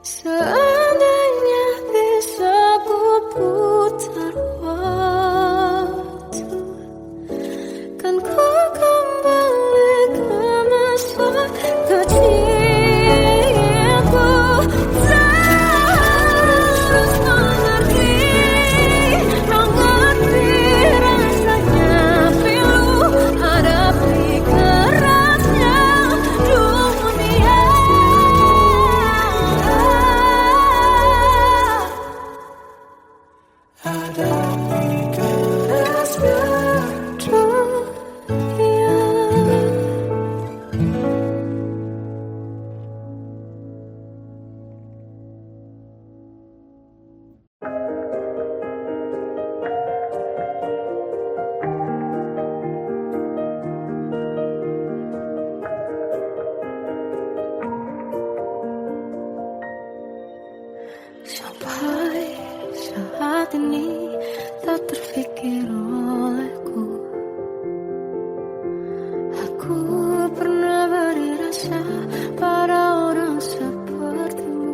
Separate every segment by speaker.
Speaker 1: Seandainya bisa ku putar waktu, kan ku kembali ke masa kecilku. Terus mengerti rasanya pilu hadapi kerasnya dunia. Hadapi kerasnya dunia. Sampai saat ini tak terfikir olehku, aku pernah beri rasa pada orang sepertimu.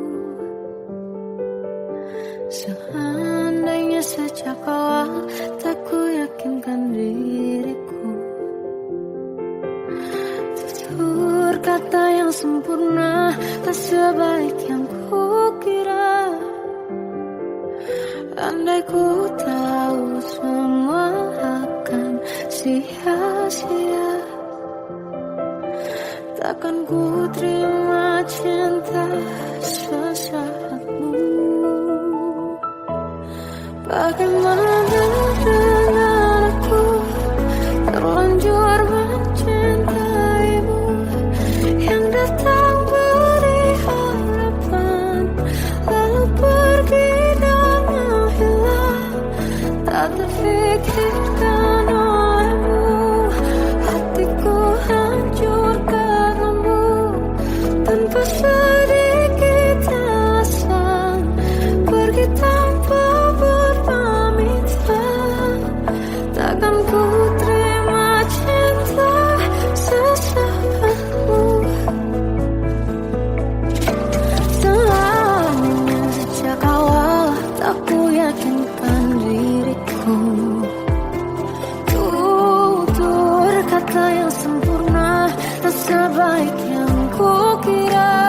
Speaker 1: Seandainya sejak awal tak ku yakinkan diriku, tutur kata yang sempurna tak sebaik yang ku kira. Andai ku tahu semua akan sia-sia, takkan ku terima cinta sesaatmu. Bagaimana dengan aku terlanjur mencintaimu, yang datang beri harapan lalu pergi dan hilang. Tak terfikirkan olehmu, hatiku hancur karenamu. Tanpa sedikit alasan, pergi tanpa berpamitan. Takkan ku terima cinta sesaatmu. Selamanya sejak awal tak ku yakinkan diriku, tutur kata yang sempurna tak sebaik yang ku kira.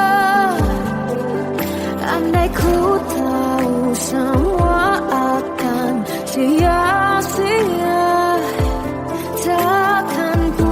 Speaker 1: Andai ku tahu semua akan sia-sia, takkan ku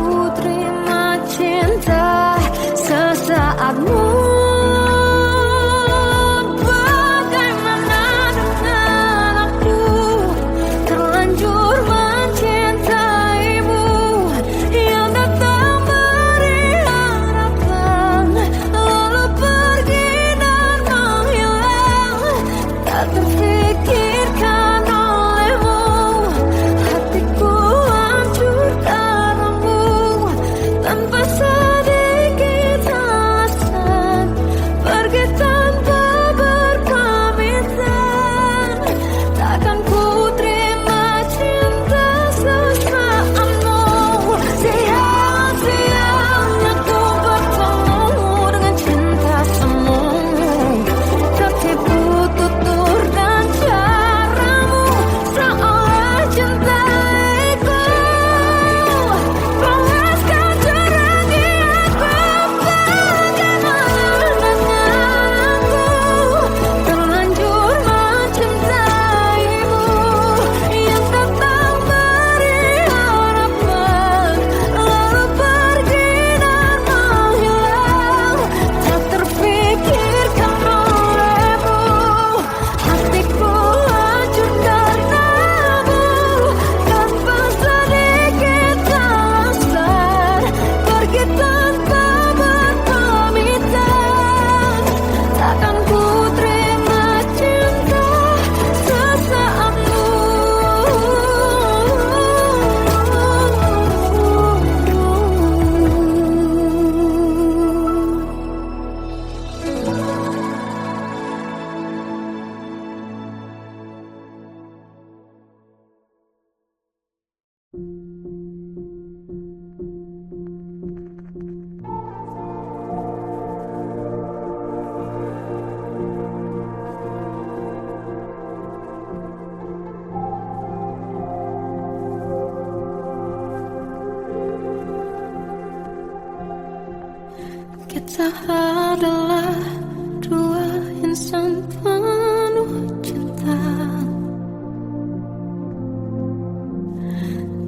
Speaker 1: Kita adalah dua insan penuh cinta.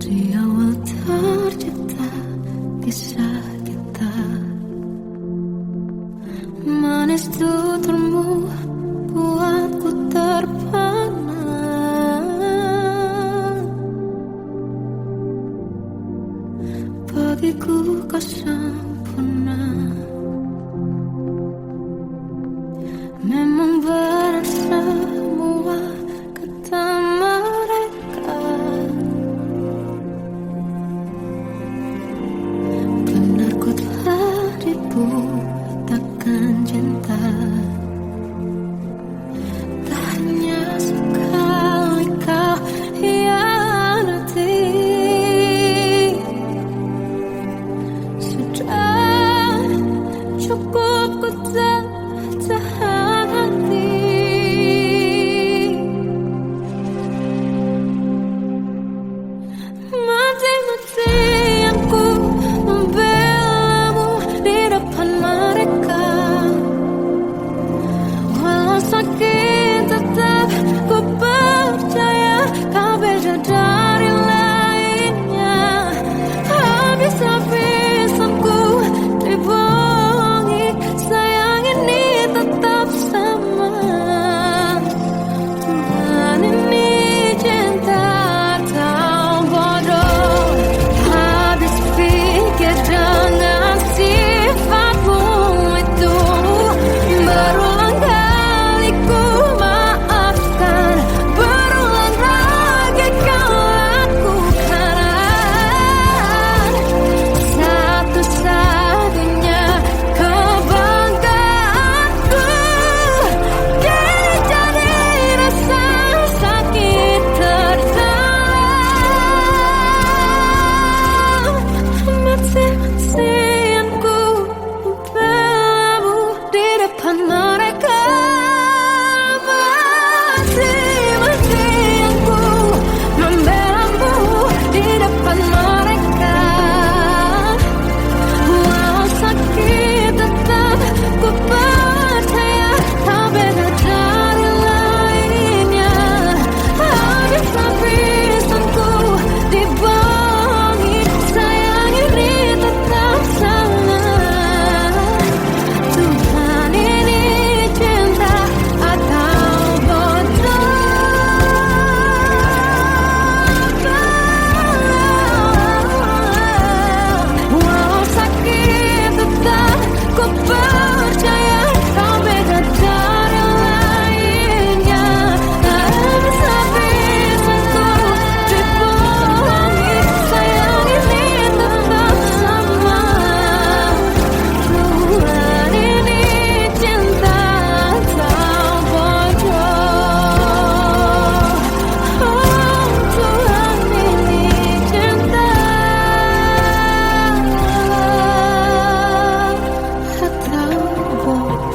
Speaker 1: Di awal tercipta kisah kita, manis tuturmu buatku terpana. Bagiku kau sempurna. Memang berat semua kata mereka, benar ku telah dibutakan cinta. Tak hanya sekali kau hianati, sudah cukup ku tak tahan hati. Mati-matian ku membelamu di depan mereka. Walau sakit tetap ku percaya kau beda dari lainnya. Habis-habisan ku dibohongi, sayang ini tetap sama. Tuhan ini cinta atau bodoh. Habis pikir dengan sifatmu itu, berulang kali ku maafkan, berulang lagi kau lakukan. Satu-satunya kebanggaanku, kini jadi rasa sakit terdalam. Mati-matian ku membelamu di depan mereka. Mati-matian ku membelamu di depan mereka. Walau sakit tetap ku percaya kau beda dari lainnya. Habis-habisan ku dibohongi, sayang ini tetap sama. Tuhan ini cinta atau bodoh. Walau sakit tetap ku percaya kau beda dari lainnya. Habis-habisan ku dibohongi, sayang ini tetap sama. Tuhan ini cinta atau bodoh. Oh, Tuhan ini cinta atau bodoh.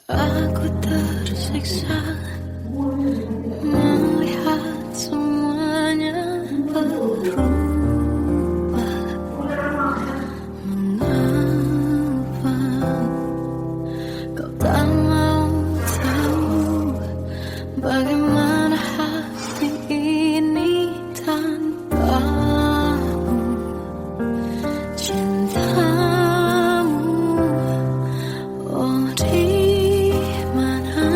Speaker 1: Aku tersiksa melihat semuanya berubah. Mengapa kau tak mau tahu bagaimana hati ini tanpamu? Cintamu, oh di mana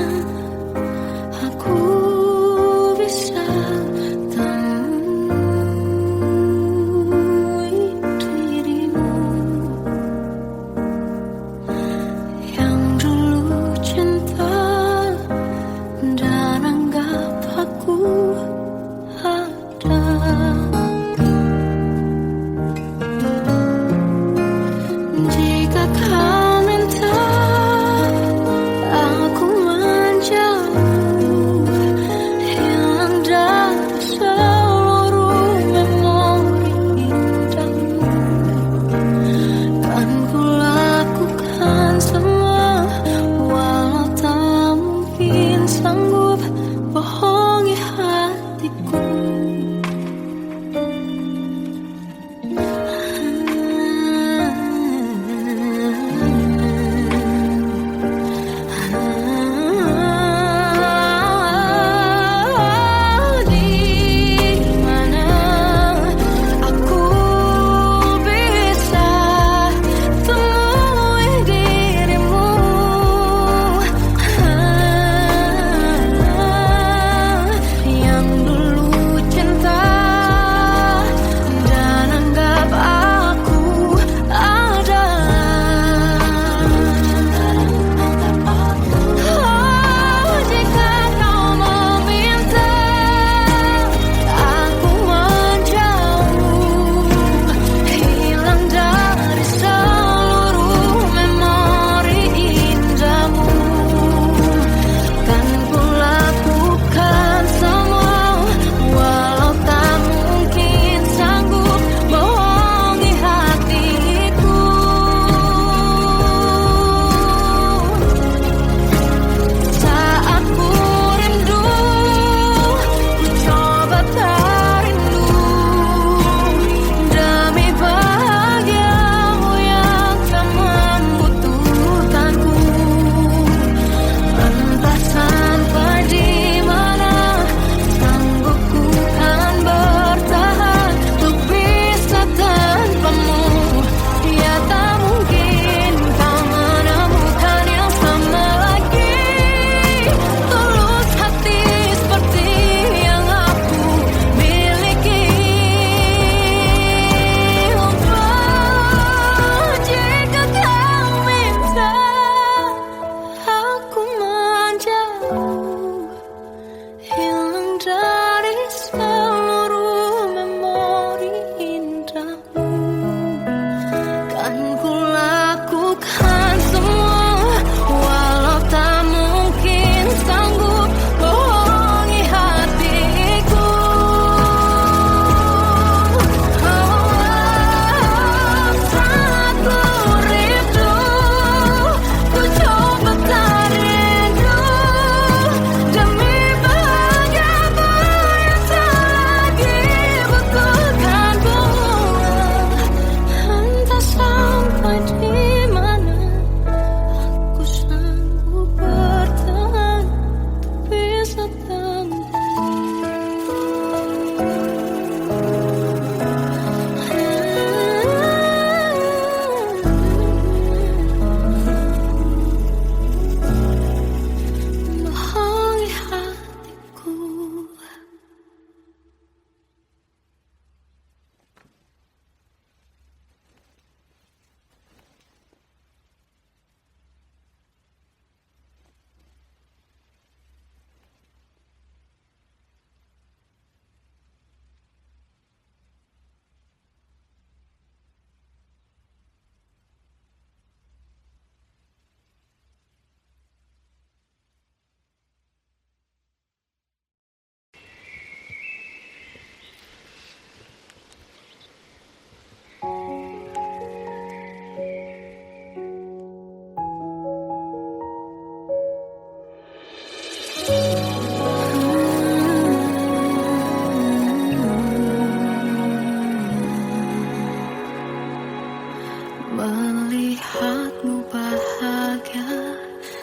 Speaker 1: melihatmu bahagia,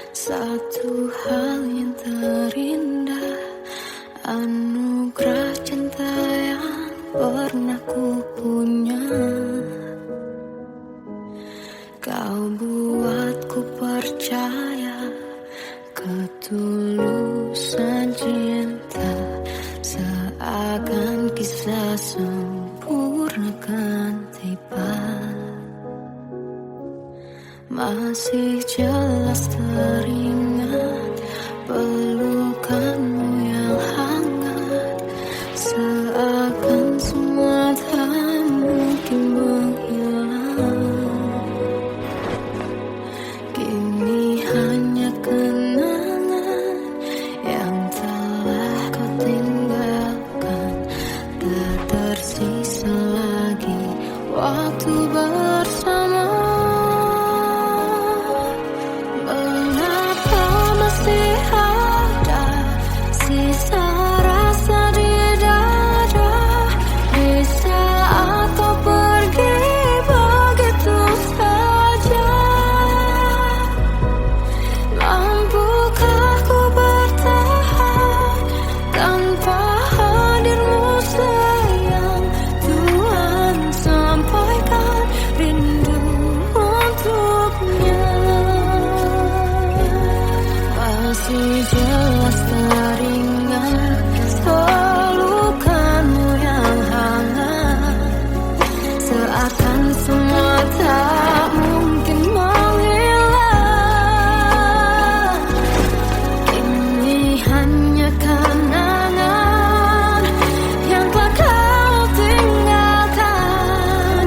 Speaker 1: satu hal yang terindah, anugerah cinta yang pernah ku punya. Kau buatku percaya ketulusan cinta, seakan kisah sempurna kan tiba. Masih jelas teringat pelukanmu yang hangat, seakan semua tak mungkin menghilang. Kini hanya kenangan yang telah kau tinggalkan, tak tersisa lagi waktu bersama. Mengapa masih ada sisa rasa di dada, di saat kau pergi begitu saja? Mampukah ku bertahan tanpa hadirmu sayang? Tuhan, sampaikan rindu untuknya. Masih jelas teringat pelukanmu yang hangat, seakan semua tak mungkin menghilang. Kini hanya kenangan yang telah kau tinggalkan,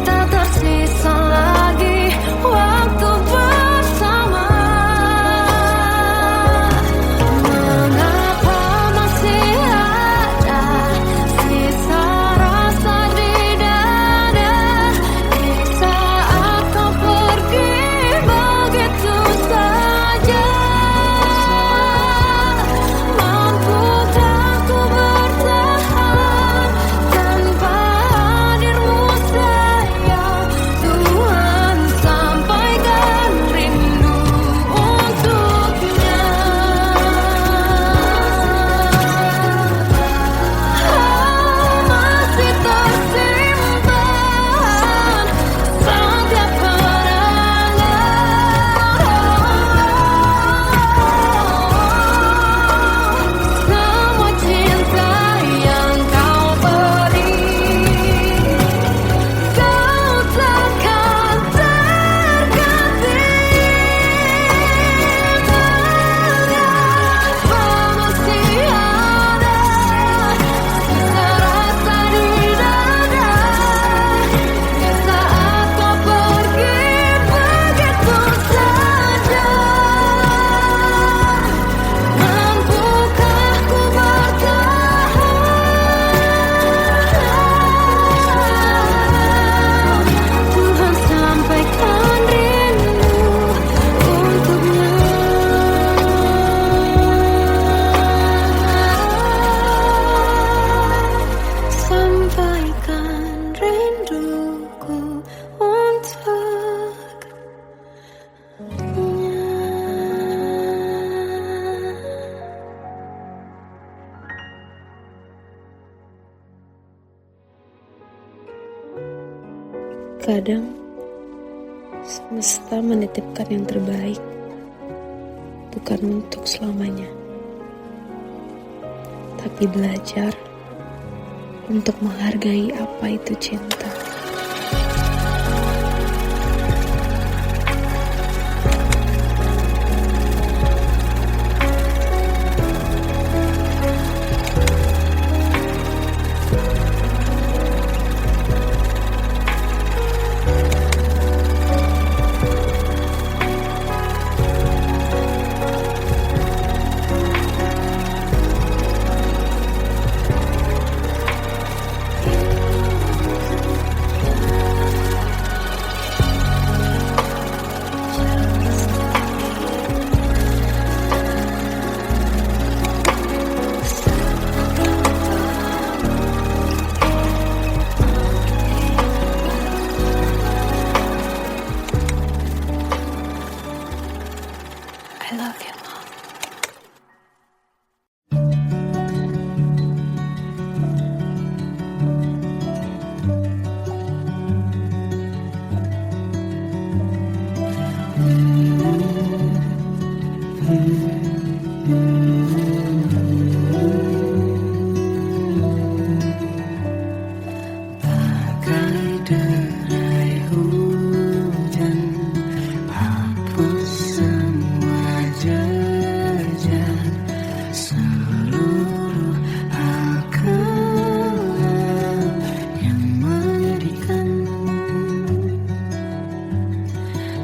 Speaker 1: tak tersisa lagi waktu bersama. Mengapa masih ada sisa rasa di dada, di saat kau pergi begitu saja? Mampukah ku bertahan tanpa hadirmu sayang? Tuhan, sampaikan rindu untuknya. Masih tersimpan setiap kenangan, semua cinta yang kau beri. Kau takkan terganti. Mengapa masih ada sisa rasa di dada, di saat kau pergi begitu saja? Mampukah ku bertahan? Tuhan, sampaikan rindu untuknya. Sampaikan rinduku untuknya.
Speaker 2: Kadang semesta menitipkan yang terbaik, bukan untuk selamanya, tapi belajar untuk menghargai apa itu cinta.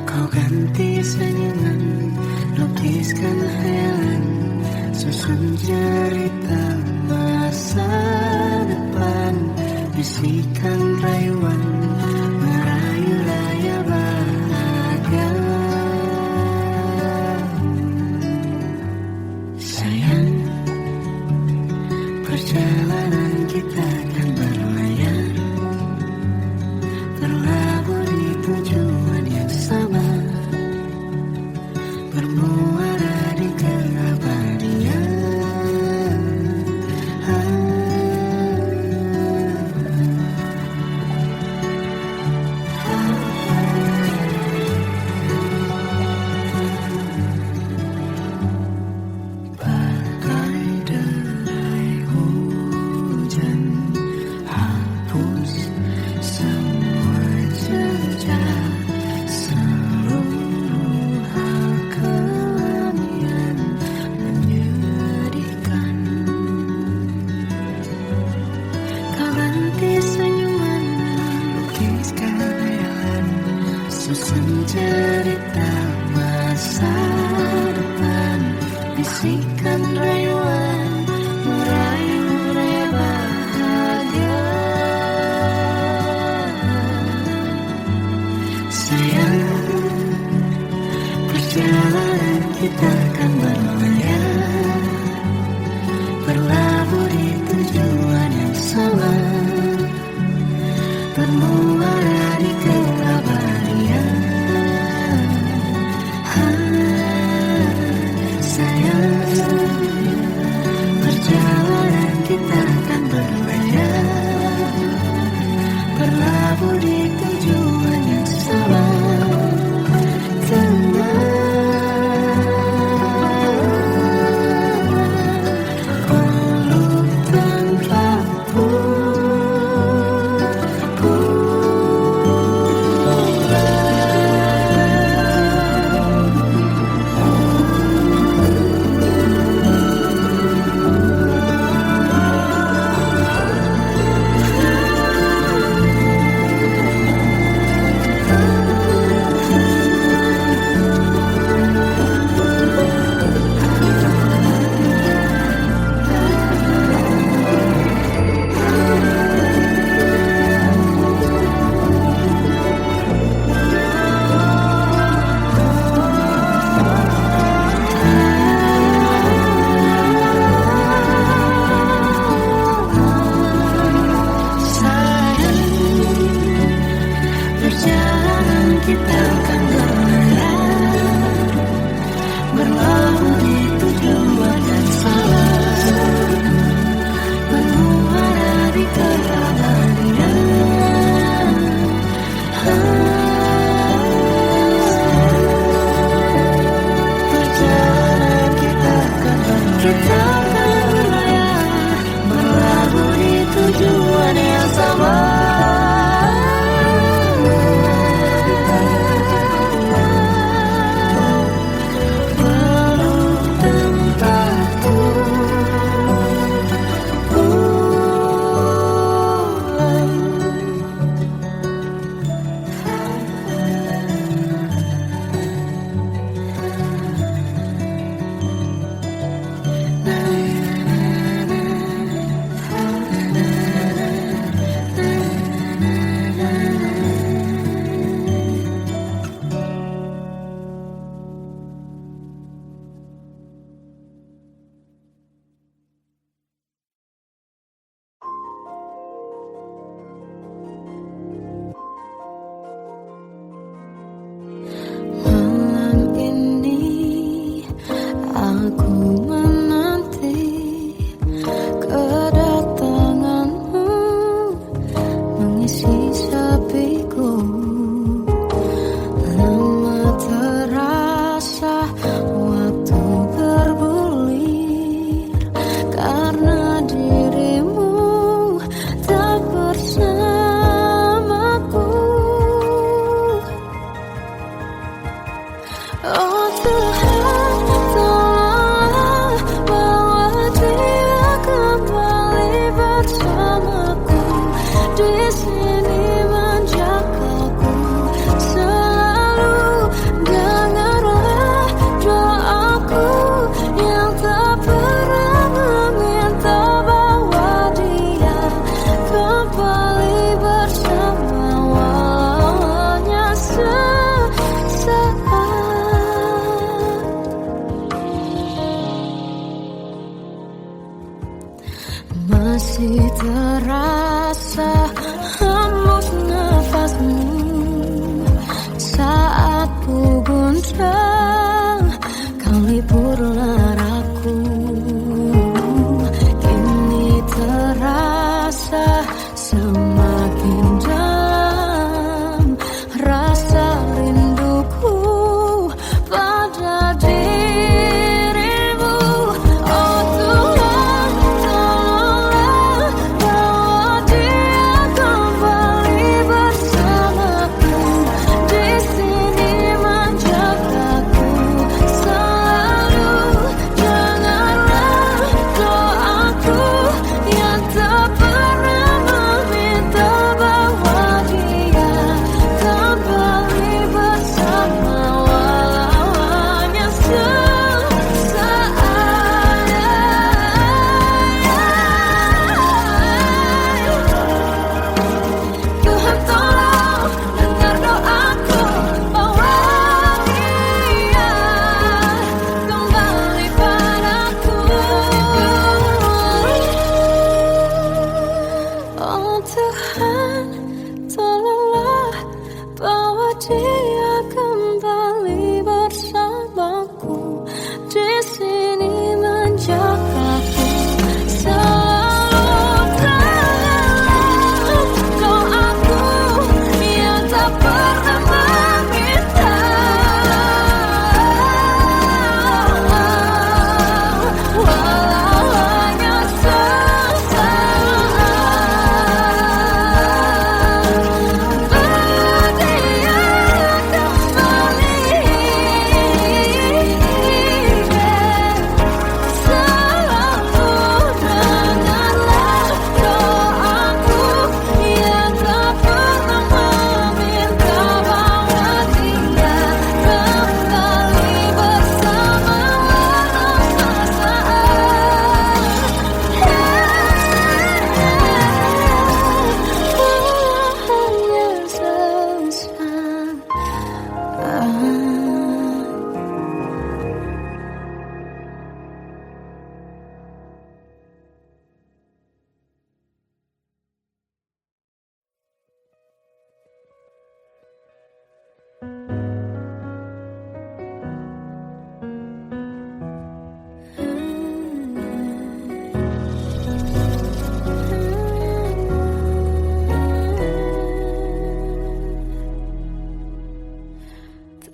Speaker 3: Kau ganti senyuman, lukiskan khayalan, susun cerita masa depan, bisikan rayuan, merayu raya bahagia. Sayang, perjalanan kita akan berlayar, berlabuh di tujuan yang sama, bermuara di keabadian. Bagai derai hujan, hapus semua jejak, seluruh hal kelam yang menyedihkan. Kau ganti senyuman, lukiskan khayalan, susun cerita masa depan, bisikan rayuan, merayu raya bahagia. Sayang, perjalanan kita akan berlayar, berlabuh di tujuan yang sama, bermuara di keabadian. Sayang, perjalanan kita akan berlayar, berlabuh di tujuan yang sama. Peluk tanpaku, perjalanan kita akan berlayar, berlabuh di tujuan yang sama, bermuara di keabadian. Perjalanan kita akan berlayar, berlabuh di tujuan yang sama.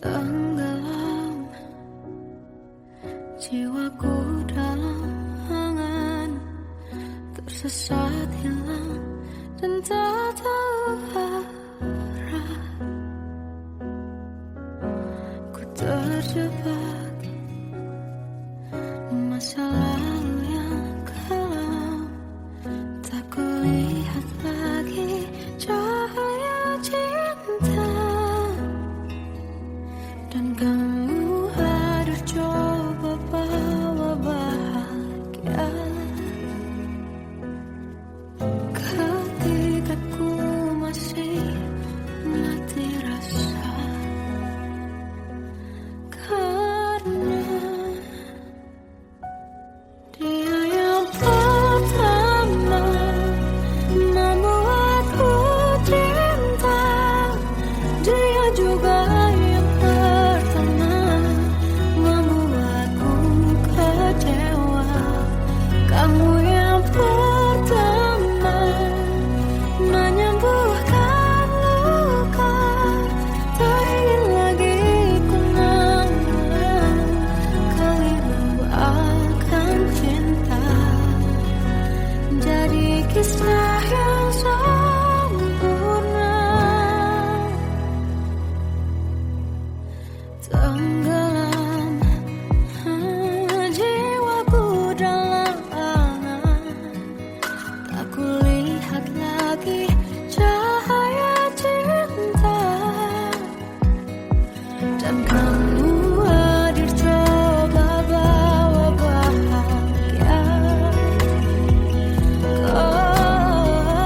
Speaker 1: Tenggelam jiwaku dalam angan, tersesat hilang dan tak tahu arah. Ku terjebak masa lalu yang kelam, tak kulihat lagi cahaya cinta. Dan kamu hadir coba bawa bahagia ketika ku masih mati rasa. Karena dia yang pertama membuatku cinta, dia juga yang pertama membuatku kecewa. Kamu yang pertama menyembuhkan luka, tak ingin lagi ku mengulang keliru akan cinta. Jadi kisah yang sempurna. Tenggelam jiwaku dalam angan, tak kulihat lagi cahaya cinta. Dan kamu hadir coba bawa bahagia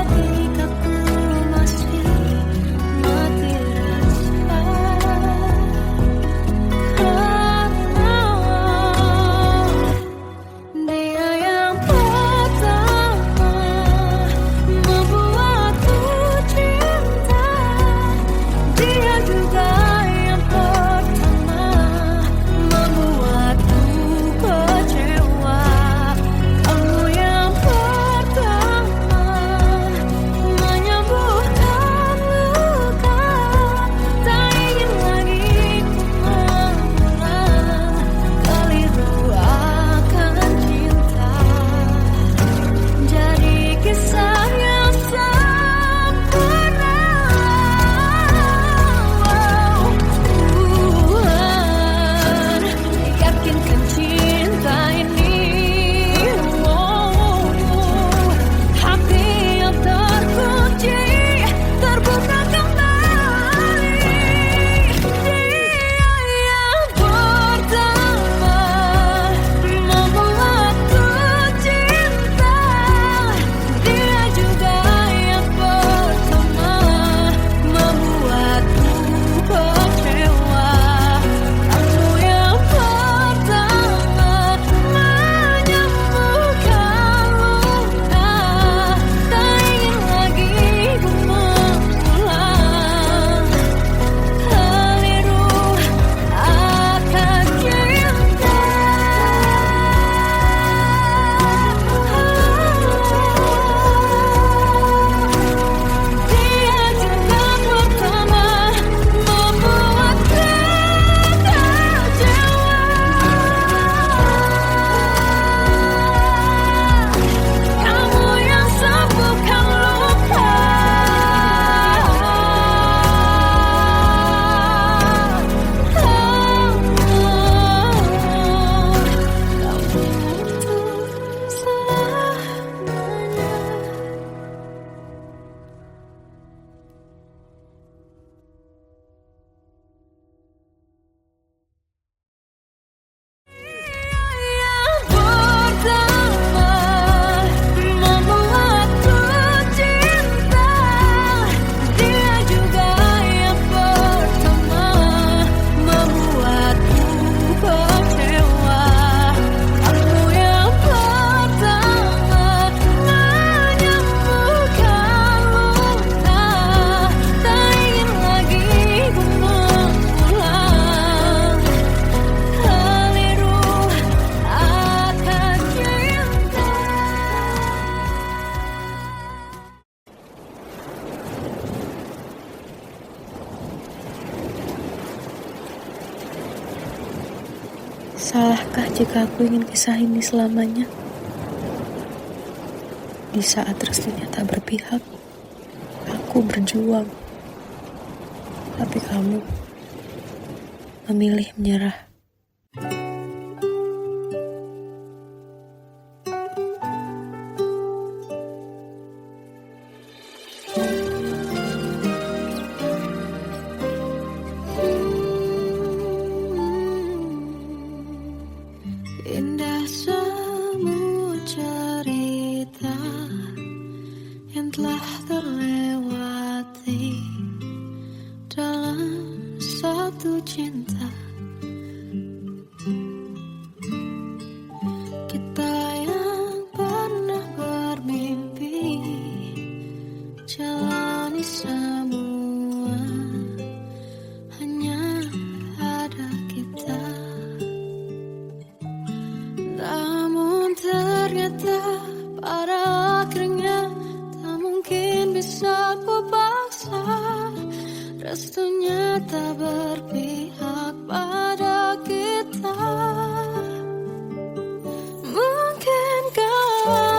Speaker 1: ketika ku masih mati rasa. Dia yang pertama membuatku cinta, dia juga yang pertama
Speaker 2: Salahkah jika aku ingin kisah ini selamanya? Di saat restunya tak berpihak, aku berjuang. Tapi kamu memilih menyerah.
Speaker 3: Indah semua cerita yang telah terlewati dalam satu cinta. Kita yang pernah bermimpi jalani semua, hanya ada kita. Namun ternyata pada akhirnya tak mungkin bisa ku paksa. Restunya tak berpihak pada kita. Mungkinkah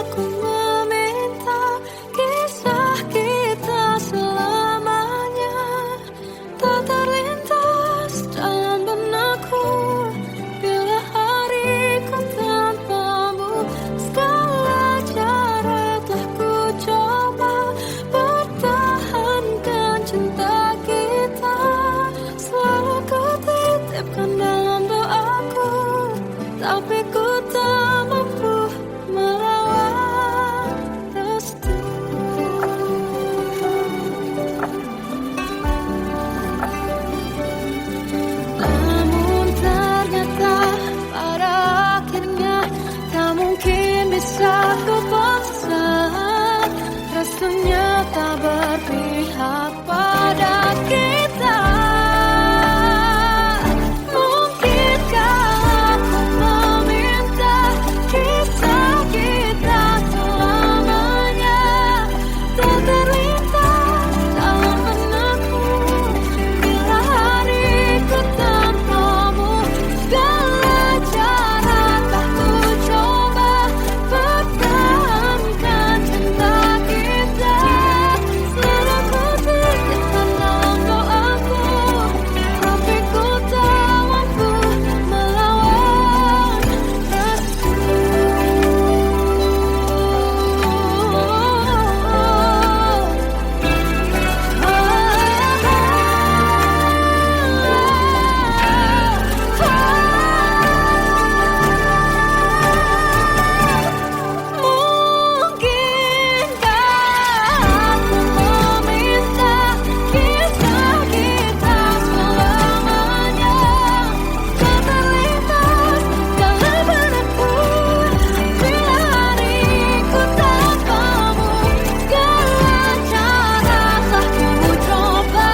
Speaker 3: aku meminta kisah kita selamanya tak terlintas dalam benakku bila hariku tanpamu. Segala cara telah ku coba pertahankan cinta kita. Selalu ku titipkan dalam doaku, tapi ku tak mampu melawan restu. Namun ternyata pada akhirnya tak mungkin bisa ku paksa. Restunya tak berpihak pada kita. Mungkinkah aku meminta kisah kita selamanya tak terlintas dalam benakku bila hariku tanpamu. Segala cara telah ku coba pertahankan cinta kita. Selalu ku titipkan dalam doaku, tapi ku tak mampu melawan restu. Mungkinkah aku meminta kisah kita selamanya tak terlintas dalam benakku bila hariku tanpamu. Segala cara telah ku coba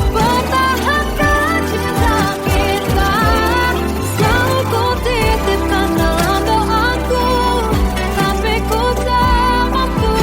Speaker 3: pertahankan cinta kita. Selalu ku titipkan dalam doaku, tapi ku tak mampu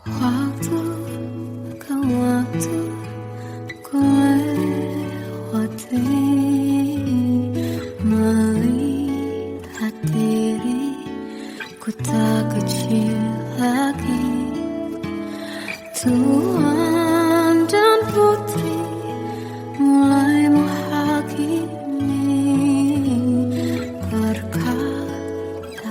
Speaker 3: waktu ke waktu ku lewati, melihat diri ku tak kecil lagi. Tuan dan putri mulai menghakimi berkata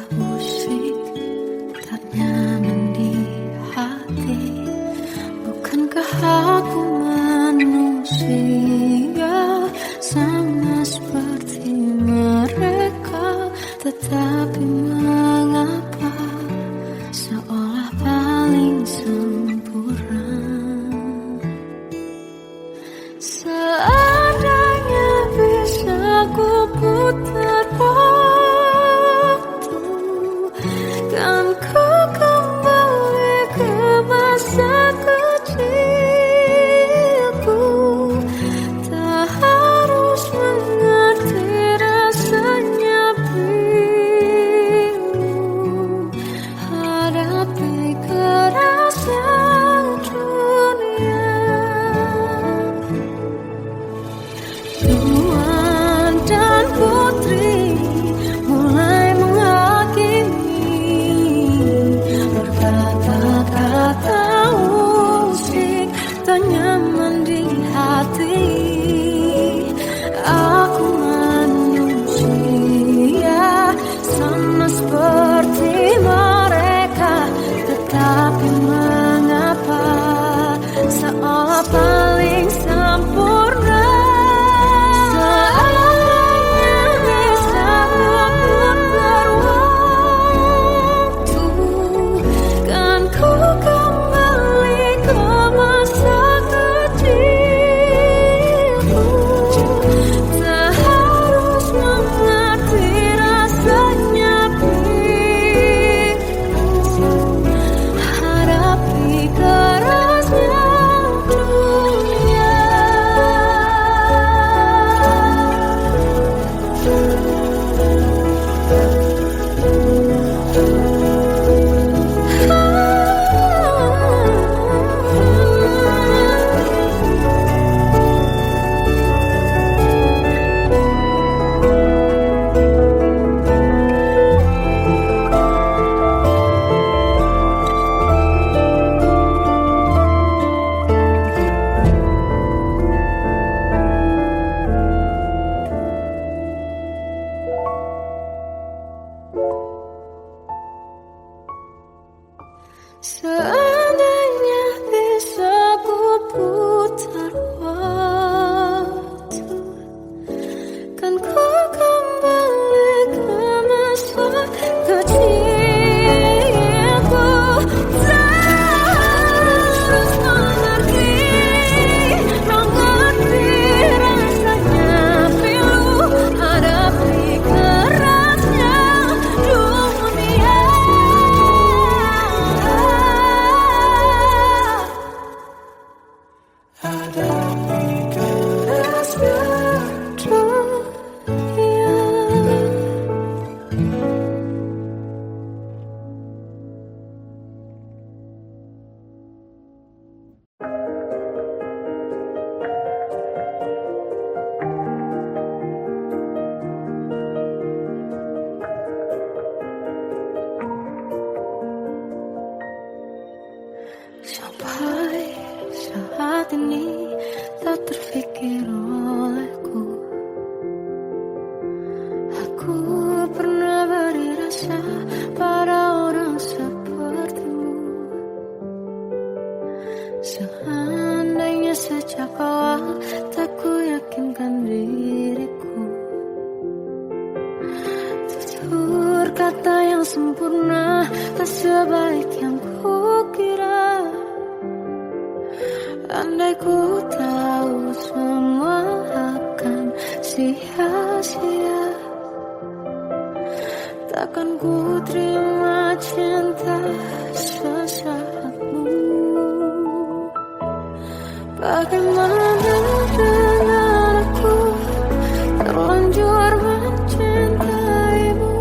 Speaker 3: Tetapi mengapa seolah paling sempurna. Seandainya bisa ku putar waktu, kan ku kembali ke masa kecilku. Tak harus mengerti rasanya bingung hadapi kerasnya dunia. Tuan dan putri mulai menghakimi, berkata-kata usik tak nyaman di hati. Aku manusia sama seperti mereka, tetapi mengapa seolah paling sempurna. Seandainya bisa memutar waktu, kan ku kembali ke masa kecilku. Tak harus mengerti rasanya bingung hadapi kerasnya dunia. Seandainya bisa ku putar waktu, kan ku kembali ke masa kecilku. Tak harus mengerti rasanya pilu hadapi kerasnya dunia. Hadapi kerasnya dunia. Sampai saat ini tak terfikir olehku, aku pernah beri rasa pada orang sepertimu. Seandainya sejak awal tak ku yakinkan diriku, tutur kata yang sempurna tak sebaik yang kukira. Andai ku tahu semua akan sia-sia, takkan ku terima cinta sesaatmu. Bagaimana dengan aku terlanjur mencintaimu,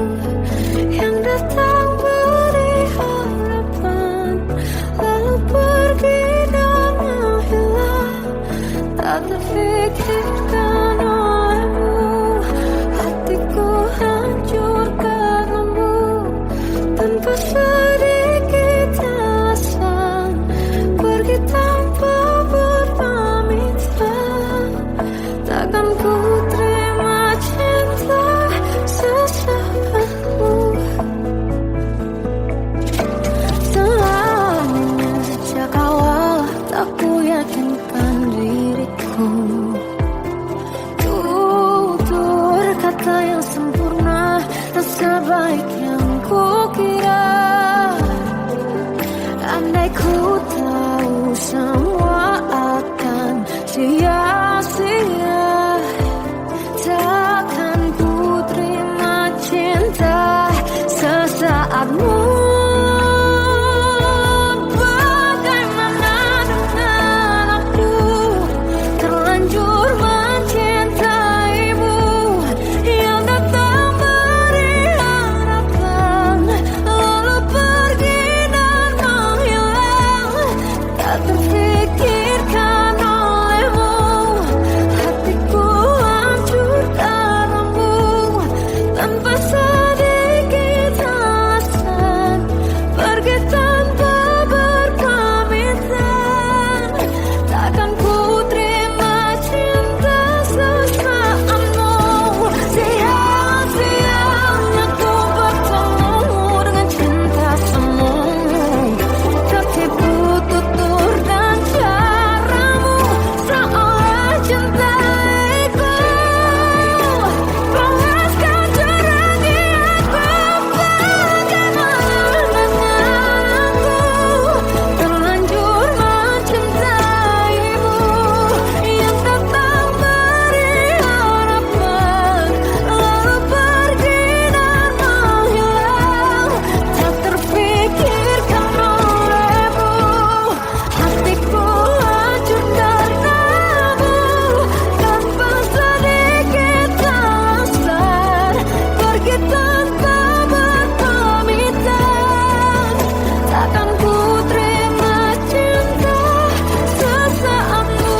Speaker 3: yang datang beri harapan lalu pergi dan menghilang. Tak terfikirkan olehmu, hatiku hancur karenamu. Tanpa sedikit alasan pergi tanpa berpamitan, takkan ku terima cinta sebaik yang kukira. Andai ku tahu semua akan sia-sia, takkan ku terima cinta sesaatmu. Bagaimana dengan aku, terlanjur mencintaimu, yang datang beri harapan, lalu pergi dan menghilang. Tak terfikirkan olehmu, hatiku hancur karenamu, tanpa sedikit alasan, pergi tanpa berpamitan. Takkan ku terima cinta sesaatmu. Sia-sianya ku bertemu dengan cinta semu, tertipu tutur dan caramu, seolah cintaiku panaskan ceragi aku. Bagaimana dengan aku, terlanjur mencintaimu, yang datang beri harapan, lalu pergi dan menghilang. Tak terfikirkan olehmu, hatiku hancur karenamu, tanpa sedikit alasan, pergi tanpa berpamitan. Takkan ku terima cinta sesaatmu.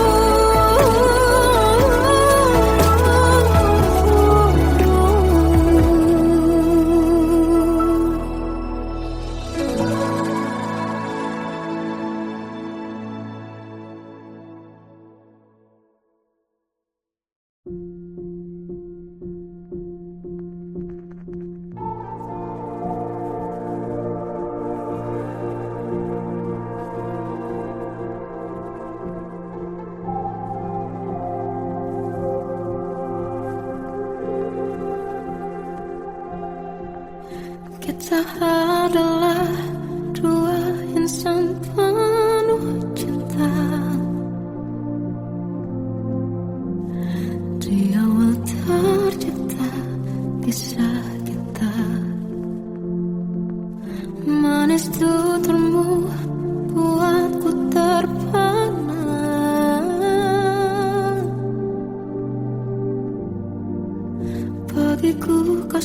Speaker 3: Kita adalah dua insan penuh cinta. Di awal tercipta kisah kita, manis tuturmu buatku terpana. Bagiku kau